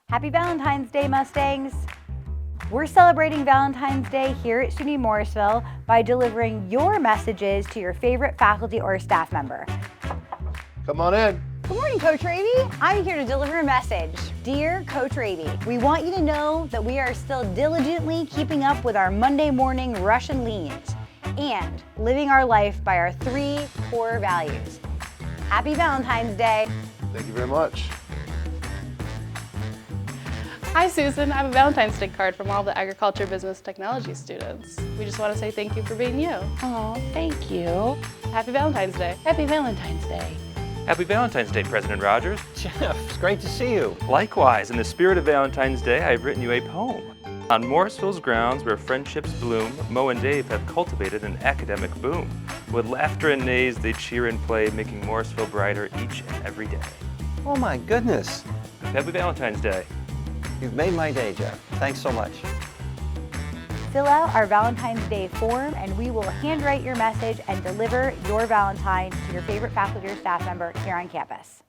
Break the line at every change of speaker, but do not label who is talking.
Happy Valentine's Day, Mustangs! We're celebrating Valentine's Day here at SUNY Morrisville by delivering your messages to your favorite faculty or staff member.
Come on in.
Good morning, Coach Raby. I'm here to deliver a message. Dear Coach Raby, we want you to know that we are still diligently keeping up with our Monday morning rush and leans and living our life by our 3 core values. Happy Valentine's Day.
Thank you very much.
Hi Susan, I have a Valentine's Day card from all the agriculture, business, technology students. We just want to say thank you for being you.
Oh, thank you.
Happy Valentine's Day.
Happy Valentine's Day.
Happy Valentine's Day, President Rogers.
Jeff, it's great to see you.
Likewise, in the spirit of Valentine's Day, I've written you a poem. On Morrisville's grounds where friendships bloom, Mo and Dave have cultivated an academic boom. With laughter and nays, they cheer and play, making Morrisville brighter each and every day.
Oh my goodness.
Happy Valentine's Day.
You've made my day, Jeff. Thanks so much.
Fill out our Valentine's Day form and we will handwrite your message and deliver your Valentine to your favorite faculty or staff member here on campus.